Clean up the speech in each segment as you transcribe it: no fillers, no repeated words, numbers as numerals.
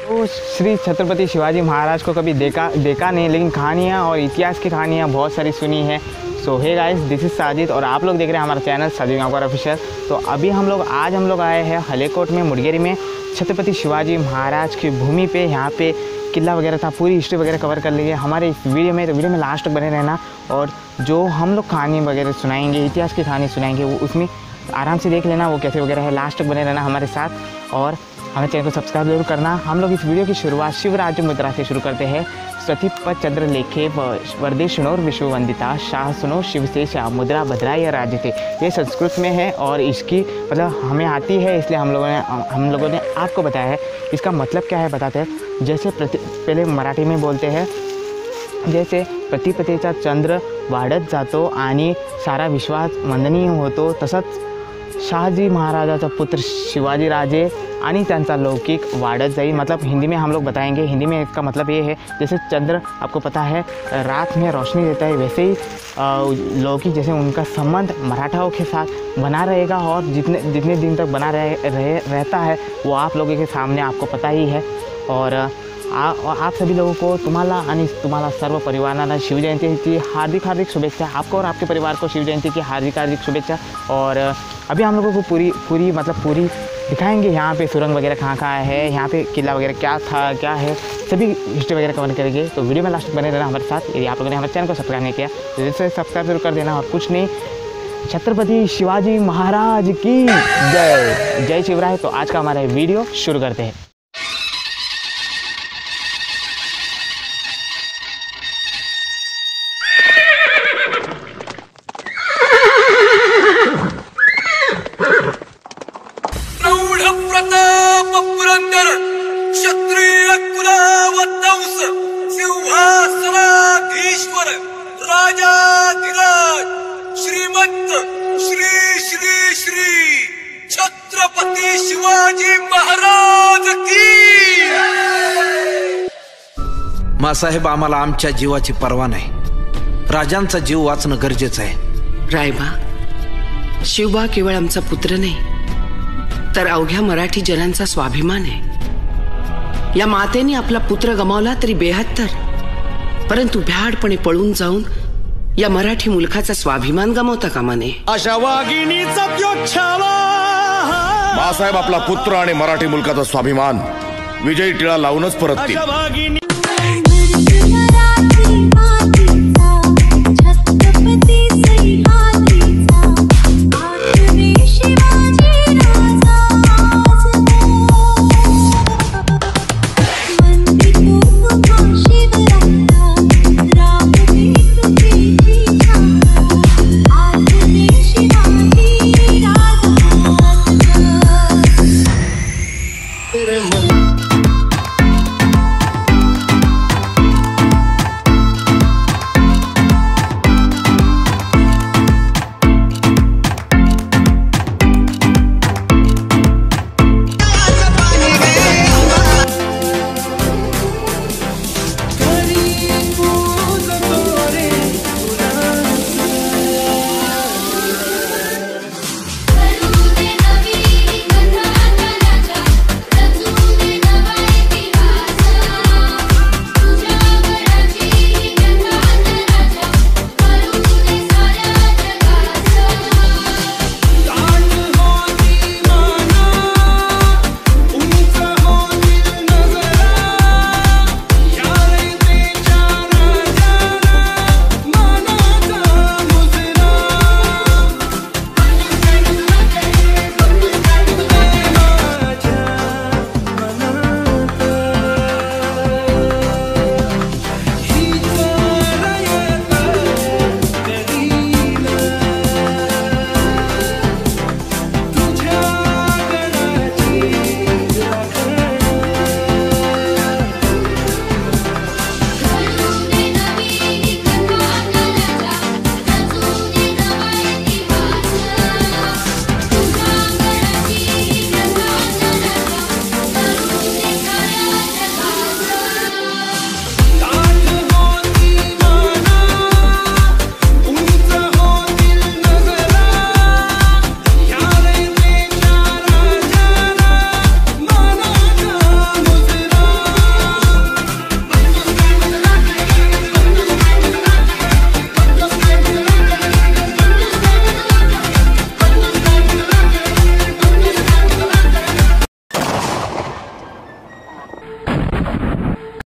तो श्री छत्रपति शिवाजी महाराज को कभी देखा नहीं, लेकिन कहानियाँ और इतिहास की कहानियाँ बहुत सारी सुनी है। So hey guys, this is Sajid और आप लोग देख रहे हैं हमारा चैनल साजिद गांवकर ऑफिशियल। तो अभी आज हम लोग आए हैं हलेकोट में, मुड़गेरी में, छत्रपति शिवाजी महाराज की भूमि पे। यहाँ पे किला वगैरह था, पूरी हिस्ट्री वगैरह कवर कर ली है हमारे इस वीडियो में। तो वीडियो में लास्ट तक बने रहना, और जो हम लोग कहानी वगैरह सुनाएंगे, इतिहास की कहानी सुनाएंगे, वो उसमें आराम से देख लेना वो कैसे वगैरह है। लास्ट तक बने रहना हमारे साथ और हमें चैनल को सब्सक्राइब जरूर करना। हम लोग इस वीडियो की शुरुआत शिवराज्य मुद्रा से शुरू करते हैं। स्वतिपद चंद्र लेखे वर्देशनोर विश्ववंदिता शाह सुनो शिवशेषा मुद्रा भद्राय राज्य थे। ये संस्कृत में है और इसकी मतलब हमें आती है, इसलिए हम लोगों ने आपको बताया है। इसका मतलब क्या है बताते हैं। जैसे पहले मराठी में बोलते हैं, जैसे प्रतिपदेचा चंद्र वाढत जातो आणि सारा विश्वास वंदनीय होतो, तसंच शहाजी महाराजाचा पुत्र शिवाजी राजे आणि त्यांचा लौकिक वाढत जाईल। मतलब हिंदी में हम लोग बताएंगे। हिंदी में इसका मतलब ये है, जैसे चंद्र आपको पता है रात में रोशनी देता है, वैसे ही लौकिक जैसे उनका संबंध मराठाओं के साथ बना रहेगा, और जितने दिन तक बना रहता है वो आप लोगों के सामने आपको पता ही है। और आप सभी लोगों को तुम्हाला सर्व परिवारांना शिवजयंती हार्दिक शुभेच्छा। आपको और आपके परिवार को शिवजयंती की हार्दिक शुभेच्छा। और अभी हम लोगों को पूरी दिखाएंगे यहाँ पे सुरंग वगैरह कहाँ है, यहाँ पे किला वगैरह क्या था क्या है, सभी हिस्ट्री वगैरह कवर करेंगे। तो वीडियो में लास्ट बने रहना हमारे साथ। यदि आप लोगों ने हमारे चैनल को सब्सक्राइब नहीं किया तो इससे सब्सक्राइब जरूर कर देना। और कुछ नहीं, छत्रपति शिवाजी महाराज की जय। जय शिवराय। तो आज का हमारा वीडियो शुरू करते हैं। छत्रपति शिवाजी महाराज की। मासाहेब, आम्हाला आमच्या जीवाची पर्वा नाही, राजांचा जीव वाचणं गरजेचं आहे। रायबा, शिवबा केवळ आमचा पुत्र नाही, तर अवघ्या मराठी जनांचा स्वाभिमान आहे। या मातेने आपला पुत्र गमावला तरी 72, परंतु भ्याडपणे पळून जाऊन या मराठी मुलखाचा स्वाभिमान गमावता कामा नये। अशा वाघिणीचा प्योच्छावा मासाहेब आपला पुत्र आणि मराठी मुलकाचा स्वाभिमान विजयी टिळा लावूनच परततील।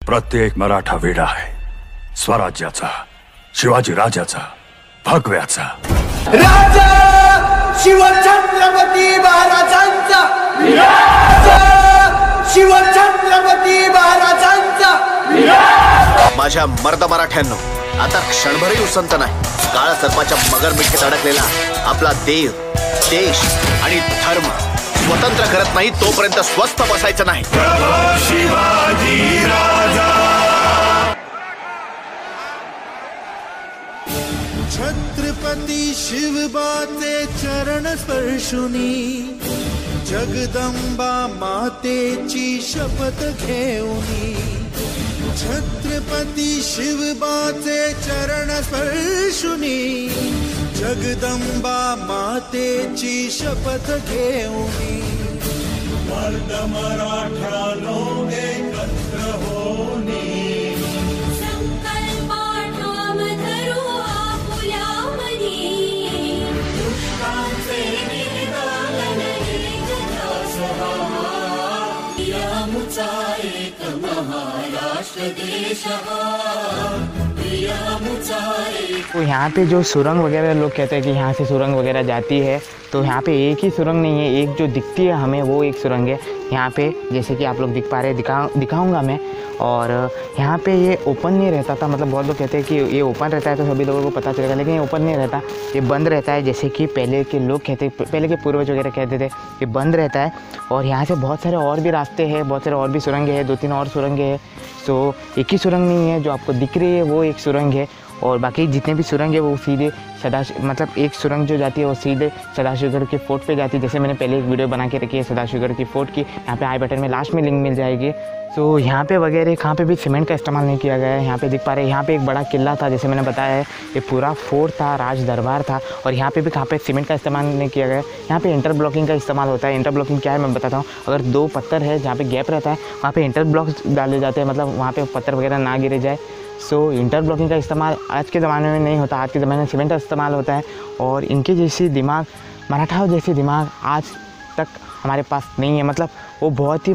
प्रत्येक मराठा वेडा आहे स्वराज्याचा, शिवाजी राजाचा, भगव्याचा. राजा शिवछत्रपती महाराजांचा, शिवछत्रपती महाराजांचा. माझ्या मर्द मराठ्यांनो, आता क्षणभरही उसंत नाही. काळा सर्पाच्या मगर मिठीत अडकलेला आपला देव, देश आणि धर्म स्वतंत्र करत नाही तोपर्यंत स्वस्थ बसायचं नाही. शिवाजी राजा. छत्रपती शिवबाचे चरण स्पर्शुनी, जगदंबा मातेची शपथ घेऊनी. छत्रपती शिवबाचे चरण स्पर्शुनी, जगदंबा मातेची शपथ घेऊनी. मर्द मराठ्यानो एकत्र होनी, तो यहाँ पे जो सुरंग वगैरह लोग कहते हैं कि यहाँ से सुरंग वगैरह जाती है, तो यहाँ पे एक ही सुरंग नहीं है, एक जो दिखती है हमें वो एक सुरंग है यहाँ पे, जैसे कि आप लोग दिख पा रहे हैं, दिखाऊंगा मैं. और यहाँ पे ये ओपन नहीं रहता था, मतलब बहुत लोग कहते हैं कि ये ओपन रहता है तो सभी लोगों को पता चलेगा, लेकिन ये ओपन नहीं रहता, ये बंद रहता है. जैसे कि पहले के लोग कहते, पहले के पूर्वज वगैरह कहते थे ये बंद रहता है. और यहाँ से बहुत सारे और भी रास्ते हैं, बहुत सारे और भी सुरंगें हैं, 2-3 और सुरंगें हैं. तो एक ही सुरंग नहीं है, जो आपको दिख रही है वो एक सुरंग है. और बाकी जितने भी सुरंग है वो सीधे मतलब एक सुरंग जो जाती है वो सीधे सदाशिवगढ़ के फोर्ट पे जाती है. जैसे मैंने पहले एक वीडियो बना के रखी है सदाशिवगढ़ की फोर्ट की, यहाँ पे आई बटन में लास्ट में लिंक मिल जाएगी. तो यहाँ पे वगैरह कहाँ पे भी सीमेंट का इस्तेमाल नहीं किया गया है. यहाँ पे दिख पा रहे हैं, यहाँ पे एक बड़ा किला था, जैसे मैंने बताया है ये पूरा फोर्ट था, राज दरबार था. और यहाँ पे भी कहाँ पे सीमेंट का इस्तेमाल नहीं किया गया है. यहाँ पे इंटरब्लॉकिंग का इस्तेमाल होता है. इंटरब्लॉकिंग क्या है मैं बताता हूँ. अगर 2 पत्थर है जहाँ पे गैप रहता है वहाँ पे इंटरब्लॉक्स डाले जाते हैं, मतलब वहाँ पे पत्थर वगैरह ना गिरे जाए. सो इंटरब्लॉकिंग का इस्तेमाल आज के ज़माने में नहीं होता, आज के ज़माने में सीमेंट का इस्तेमाल होता है. और इनके जैसी दिमाग, मराठाओं जैसे दिमाग आज तक हमारे पास नहीं है. मतलब वो बहुत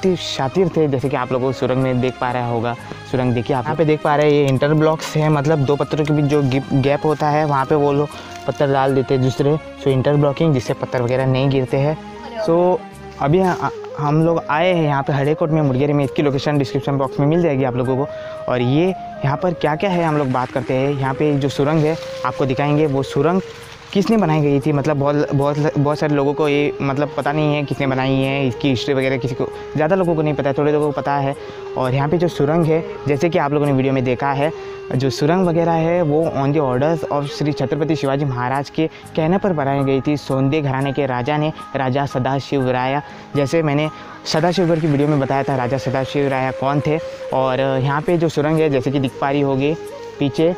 ही शातिर थे, जैसे कि आप लोगों को सुरंग में देख पा रहा होगा. सुरंग देखिए आप यहाँ पे देख पा रहे हैं, ये इंटरब्लॉक्स है, मतलब 2 पत्थरों के बीच जो गैप होता है वहाँ पे वो लोग पत्थर डाल देते हैं दूसरे. सो इंटरब्लॉकिंग, जिससे पत्थर वगैरह नहीं गिरते हैं. सो अभी हम लोग आए हैं यहाँ पे हड़ेकोट में, मुर्गेरी में. इसकी लोकेशन डिस्क्रिप्शन बॉक्स में मिल जाएगी आप लोगों को. और ये यहाँ पर क्या क्या है हम लोग बात करते हैं. यहाँ पे जो सुरंग है आपको दिखाएंगे, वो सुरंग किसने बनाई गई थी. मतलब बहुत सारे लोगों को ये मतलब पता नहीं है किसने बनाई है, इसकी हिस्ट्री वगैरह किसी को, ज़्यादा लोगों को नहीं पता है, थोड़े लोगों को पता है. और यहाँ पे जो सुरंग है, जैसे कि आप लोगों ने वीडियो में देखा है, जो सुरंग वगैरह है वो on the orders of Shri Chhatrapati Shivaji Maharaj के कहने पर बनाई गई थी. सोंदे घराने के राजा ने, राजा सदाशिवराय, जैसे मैंने सदाशिवगढ़ की वीडियो में बताया था राजा सदाशिवराय कौन थे. और यहाँ पे जो सुरंग है, जैसे कि दिख पा रही होगी पीछे,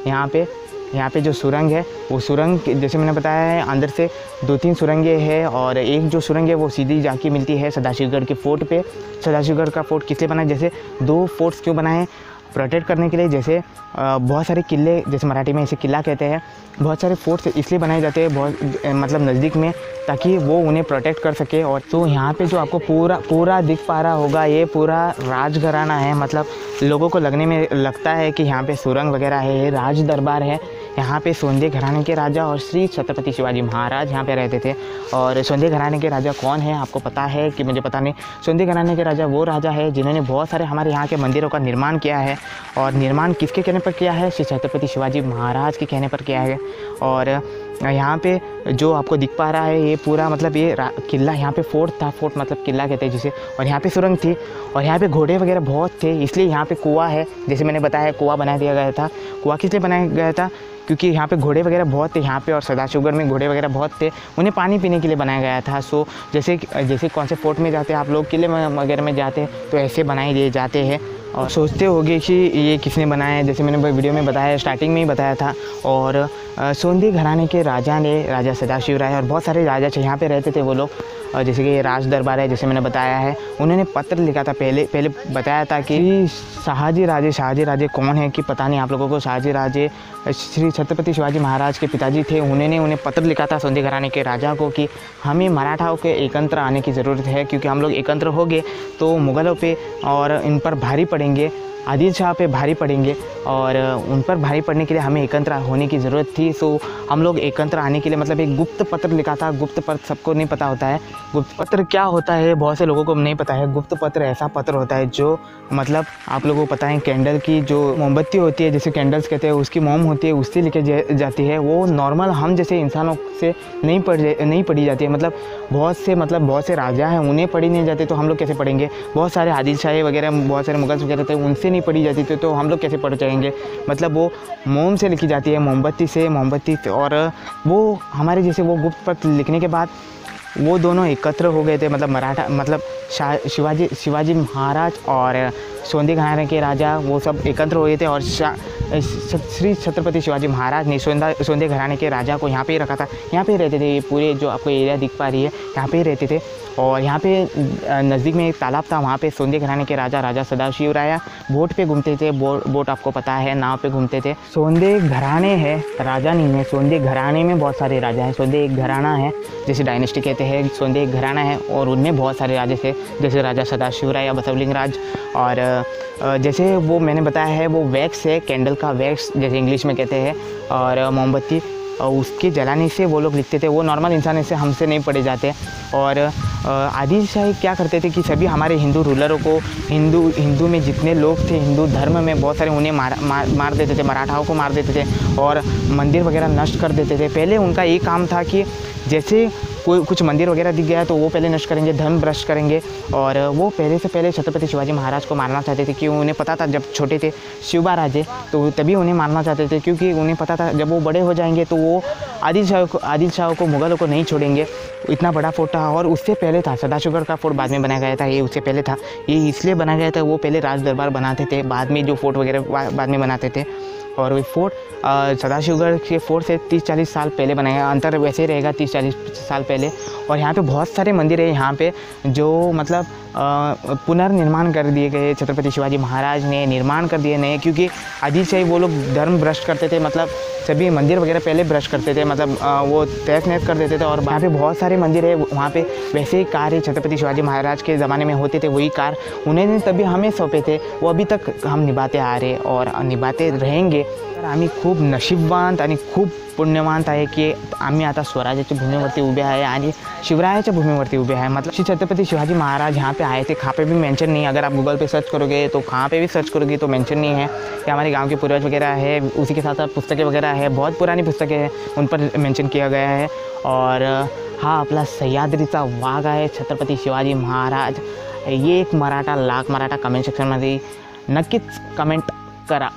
यहाँ पे जो सुरंग है वो सुरंग जैसे मैंने बताया है अंदर से 2-3 सुरंगें हैं. और एक जो सुरंग है वो सीधी जाके मिलती है सदाशिवगढ़ के फोर्ट पे. सदाशिवगढ़ का फोर्ट किस लिए बना, जैसे 2 फोर्ट्स क्यों बनाए, प्रोटेक्ट करने के लिए. जैसे बहुत सारे किले, जैसे मराठी में इसे किला कहते हैं, बहुत सारे फोर्ट्स इसलिए बनाए जाते हैं बहुत मतलब नज़दीक में, ताकि वो उन्हें प्रोटेक्ट कर सके. और तो यहाँ पे जो आपको पूरा दिख पा रहा होगा, ये पूरा राजघराना है. मतलब लोगों को लगता है कि यहाँ पे सुरंग वगैरह है, ये राज दरबार है. यहाँ पे सोंदे घराने के राजा और श्री छत्रपति शिवाजी महाराज यहाँ पे रहते थे. और सोंदे घराने के राजा कौन है आपको पता है कि मुझे पता नहीं. सोंदे घराने के राजा वो राजा है जिन्होंने बहुत सारे हमारे यहाँ के मंदिरों का निर्माण किया है. और निर्माण किसके कहने पर किया है, श्री छत्रपति शिवाजी महाराज के कहने पर किया है. और यहाँ पे जो आपको दिख पा रहा है ये पूरा मतलब ये किला, यहाँ पे फोर्ट था, फोर्ट मतलब किला कहते हैं जिसे. और यहाँ पे सुरंग थी और यहाँ पे घोड़े वगैरह बहुत थे, इसलिए यहाँ पे कुआं है. जैसे मैंने बताया कुआं बना दिया गया था. कुआं किस लिए बनाया गया था, क्योंकि यहाँ पे घोड़े वगैरह बहुत थे यहाँ पे, और सदाशिवगढ़ में घोड़े वगैरह बहुत थे, उन्हें पानी पीने के लिए बनाया गया था. सो जैसे कौन से फोर्ट में जाते हैं आप लोग, किले वगैरह में जाते हैं तो ऐसे बनाए दिए जाते हैं. और सोचते होगे कि ये किसने बनाया है। जैसे मैंने वीडियो में बताया, स्टार्टिंग में ही बताया था। और सोंधी घराने के राजा ने, राजा सदाशिव राय और बहुत सारे राजा यहाँ पे रहते थे वो लोग। जैसे कि राज दरबार है, जैसे मैंने बताया है, उन्होंने पत्र लिखा था। पहले बताया था कि शाहजी राजे कौन है कि पता नहीं आप लोगों को। शाहजी राजे श्री छत्रपति शिवाजी महाराज के पिताजी थे। उन्होंने उन्हें पत्र लिखा था सोंधी घराने के राजा को कि हमें मराठाओं के एकत्र आने की ज़रूरत है, क्योंकि हम लोग एकत्र हो गए तो मुग़लों पे और इन पर भारी पड़ेंगे, आदिल शाह पे भारी पड़ेंगे और उन पर भारी पड़ने के लिए हमें एकत्र होने की ज़रूरत थी। सो हम लोग एकत्र आने के लिए मतलब एक गुप्त पत्र लिखा था। गुप्त पत्र सबको नहीं पता होता है। गुप्त पत्र क्या होता है बहुत से लोगों को नहीं पता है। गुप्त पत्र ऐसा पत्र होता है जो मतलब आप लोगों को पता है कैंडल की जो मोमबत्ती होती है, जैसे कैंडल्स कहते हैं, उसकी मोम होती है, उससे लिखे जाती है। वो नॉर्मल हम जैसे इंसानों से नहीं पढ़ी जाती है। मतलब बहुत से राजा हैं उन्हें पढ़ी नहीं जाती, तो हम लोग कैसे पढ़ेंगे। बहुत सारे आदिल शाही वगैरह, बहुत सारे मुगल्स वगैरह थे, उनसे नहीं पढ़ी जाती थी, तो हम लोग कैसे पढ़ जाएंगे। मतलब वो मोम से लिखी जाती है, मोमबत्ती से। और वो हमारे जैसे वो गुप्त पत्र लिखने के बाद वो दोनों एकत्र हो गए थे। मतलब शिवाजी महाराज और सोंधी घराने के राजा वो सब एकत्र हो गए थे। और श्री छत्रपति शिवाजी महाराज ने सोंधी घराने के राजा को यहाँ पे ही रखा था। यहाँ पे ही रहते थे। ये पूरे जो आपको एरिया दिख पा रही है, यहाँ पे ही रहते थे। और यहाँ पे नज़दीक में एक तालाब था, वहाँ पे सोंधी घराने के राजा सदाशिव राय बोट पे घूमते थे। बोट आपको पता है, नाव पे घूमते थे। सोंधी घराने है, राजा नहीं है। सोंधी घराने में बहुत सारे राजा हैं। सोंधी एक घराना है, जैसे डायनेस्टी कहते हैं। सोंधी एक घराना है और उनमें बहुत सारे राजे थे, जैसे राजा सदाशिव राय या बसवलिंग राज। और जैसे वो मैंने बताया है, वो वैक्स है, कैंडल का वैक्स जैसे इंग्लिश में कहते हैं, और मोमबत्ती उसके जलाने से वो लोग लिखते थे। वो नॉर्मल इंसान से हमसे नहीं पढ़े जाते। और आदिल शाही क्या करते थे कि सभी हमारे हिंदू रूलरों को, हिंदू में जितने लोग थे, हिंदू धर्म में बहुत सारे, उन्हें मार देते थे, मराठाओं को मार देते थे और मंदिर वगैरह नष्ट कर देते थे। पहले उनका ये काम था कि जैसे कोई कुछ मंदिर वगैरह दिख गया तो वो पहले नष्ट करेंगे, धर्म भ्रष्ट करेंगे। और वो पहले से पहले छत्रपति शिवाजी महाराज को मारना चाहते थे, क्योंकि उन्हें पता था जब छोटे थे शिवबा राजे, तो तभी उन्हें मारना चाहते थे, क्योंकि उन्हें पता था जब वो बड़े हो जाएंगे तो वो आदिल शाह को मुग़लों को नहीं छोड़ेंगे। इतना बड़ा फोर्ट था। और उससे पहले था सदाशिवगढ़ का फोर्ट, बाद में बनाया गया था। ये उससे पहले था। ये इसलिए बनाया गया था, वो पहले राज दरबार बनाते थे, बाद में जो फोर्ट वगैरह बाद में बनाते थे। और वो फोर्ट सदाशिवगढ़ के फोर्ट से 30-40 साल पहले बनाया। अंतर वैसे ही रहेगा 30-40 साल पहले। और यहाँ पे बहुत सारे मंदिर है यहाँ पे जो मतलब पुनर्निर्माण कर दिए गए। छत्रपति शिवाजी महाराज ने निर्माण कर दिए नए, क्योंकि आदिल शाही वो लोग धर्म भ्रष्ट करते थे। मतलब सभी मंदिर वगैरह पहले भ्रष्ट करते थे, मतलब वो तहस-नहस कर देते थे। और यहाँ पे बहुत सारे मंदिर है, वहाँ पे वैसे ही कार्य छत्रपति शिवाजी महाराज के ज़माने में होते थे, वही कार्य उन्हें तभी हमें सौंपे थे। वो अभी तक हम निभाते आ रहे और निभाते रहेंगे। तर आम्ही खूप नशीबवान आणि खूप पुण्यवान आहे की आम्ही आता स्वराज्याच्या भूमीवरती उभे आहे आणि शिवरायाच्या भूमीवरती उभे आहे। मतलब श्री छत्रपति शिवाजी महाराज यहाँ पे आए थे। कहाँ पे भी मेंशन नहीं है। अगर आप गूगल पे सर्च करोगे तो कहाँ पे भी सर्च करोगे तो मेंशन नहीं है कि हमारे गांव के पूर्वज वगैरह है। उसी के साथ साथ पुस्तकें वगैरह है, बहुत पुरानी पुस्तकें हैं, उन पर मेंशन किया गया है। और हा आपला सह्याद्रीचा वाघ आहे छत्रपति शिवाजी महाराज। ये एक मराठा कमेंट सेक्शनमध्ये नक्कीच कमेंट करा।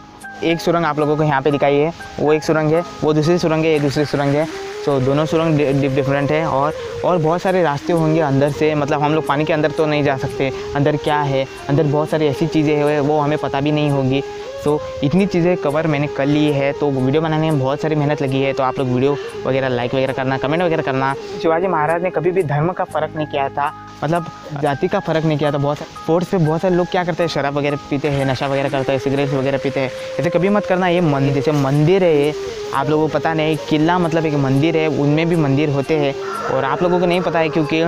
एक सुरंग आप लोगों को यहाँ पे दिखाई है, वो एक सुरंग है, वो दूसरी सुरंग है, ये दूसरी सुरंग है। तो दोनों सुरंग डिफरेंट है। और बहुत सारे रास्ते होंगे अंदर से। मतलब हम लोग पानी के अंदर तो नहीं जा सकते। अंदर क्या है, अंदर बहुत सारी ऐसी चीज़ें हैं वो हमें पता भी नहीं होगी। तो इतनी चीज़ें कवर मैंने कर ली है। तो वीडियो बनाने में बहुत सारी मेहनत लगी है। तो आप लोग वीडियो वगैरह लाइक वगैरह करना, कमेंट वगैरह करना। शिवाजी महाराज ने कभी भी धर्म का फ़र्क नहीं किया था, मतलब जाति का फ़र्क नहीं किया था। बहुत सारे फोर्ट्स पे बहुत सारे लोग क्या करते हैं, शराब वगैरह पीते हैं, नशा वगैरह करते हैं, सिगरेट वगैरह पीते हैं। ऐसे कभी मत करना। ये मंदिर जैसे मंदिर है, ये आप लोगों को पता नहीं। किला मतलब एक मंदिर है, उनमें भी मंदिर होते हैं और आप लोगों को नहीं पता है, क्योंकि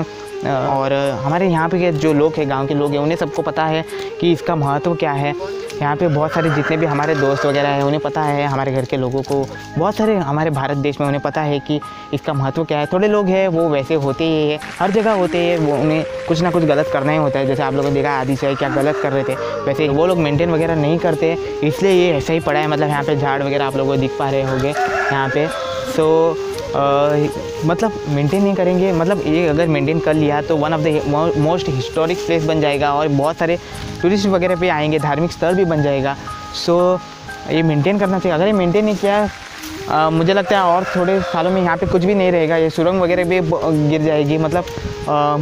और हमारे यहाँ पे जो लोग हैं, गांव के लोग हैं, उन्हें सबको पता है कि इसका महत्व क्या है। यहाँ पे बहुत सारे जितने भी हमारे दोस्त वगैरह हैं उन्हें पता है, हमारे घर के लोगों को, बहुत सारे हमारे भारत देश में उन्हें पता है कि इसका महत्व क्या है। थोड़े लोग हैं वो वैसे होते ही है, हर जगह होते हैं, वो उन्हें कुछ ना कुछ गलत करना ही होता है। जैसे आप लोगों ने देखा आदिल शाही क्या गलत कर रहे थे, वैसे वो लोग मेंटेन वगैरह नहीं करते, इसलिए ये ऐसा ही पड़ा है। मतलब यहाँ पे झाड़ वगैरह आप लोगों को दिख पा रहे होंगे यहाँ पे। सो मतलब मेंटेन नहीं करेंगे, मतलब ये अगर मेंटेन कर लिया तो one of the most historic place बन जाएगा और बहुत सारे टूरिस्ट वगैरह पे आएंगे, धार्मिक स्थल भी बन जाएगा। सो ये मेंटेन करना चाहिए। अगर ये मेंटेन नहीं किया मुझे लगता है और थोड़े सालों में यहाँ पे कुछ भी नहीं रहेगा। ये सुरंग वगैरह भी गिर जाएगी, मतलब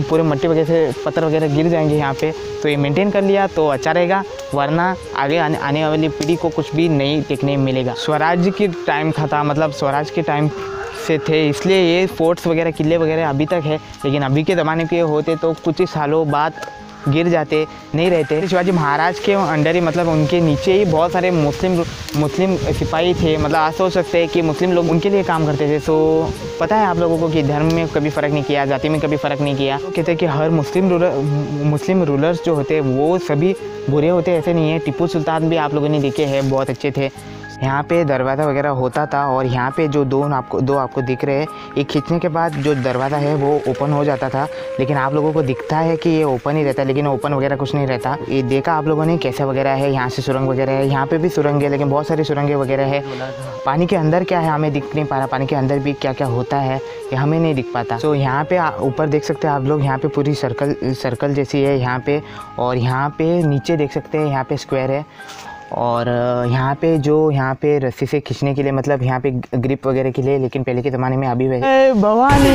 पूरे मट्टी वगैरह से पत्थर वगैरह गिर जाएंगे यहाँ पे। तो ये मेंटेन कर लिया तो अच्छा रहेगा। वरना आगे आने वाली पीढ़ी को कुछ भी नहीं देखने मिलेगा। स्वराज्य की टाइम था, मतलब स्वराज के टाइम से थे, इसलिए ये फोर्ट्स वगैरह किले वगैरह अभी तक है। लेकिन अभी के ज़माने के होते तो कुछ ही सालों बाद गिर जाते, नहीं रहते। शिवाजी महाराज के अंडर ही, मतलब उनके नीचे ही बहुत सारे मुस्लिम सिपाही थे। मतलब आप सोच सकते हैं कि मुस्लिम लोग उनके लिए काम करते थे। तो पता है आप लोगों को कि धर्म में कभी फ़र्क नहीं किया, जाति में कभी फ़र्क नहीं किया। तो कहते हैं कि हर मुस्लिम रूलर्स जो होते हैं वो सभी बुरे होते, ऐसे नहीं है। टीपू सुल्तान भी आप लोगों ने देखे हैं, बहुत अच्छे थे। यहाँ पे दरवाज़ा वगैरह होता था और यहाँ पे जो दो आपको दिख रहे हैं, एक खींचने के बाद जो दरवाज़ा है वो ओपन हो जाता था। लेकिन आप लोगों को दिखता है कि ये ओपन ही रहता है, लेकिन ओपन वगैरह कुछ नहीं रहता। ये देखा आप लोगों ने कैसे वगैरह है, यहाँ से सुरंग वगैरह है, यहाँ पे भी सुरंग है, लेकिन बहुत सारी सुरंगें वगैरह है। पानी के अंदर क्या है हमें दिख नहीं पा रहा, पानी के अंदर भी क्या क्या होता है ये हमें नहीं दिख पाता। तो यहाँ पे ऊपर देख सकते हैं आप लोग, यहाँ पे पूरी सर्कल जैसी है यहाँ पे, और यहाँ पे नीचे देख सकते हैं यहाँ पे स्क्वायर है। और यहाँ पे रस्सी से खींचने के लिए, मतलब यहाँ पे ग्रिप वगैरह के लिए, लेकिन पहले के ज़माने में अभी भवानी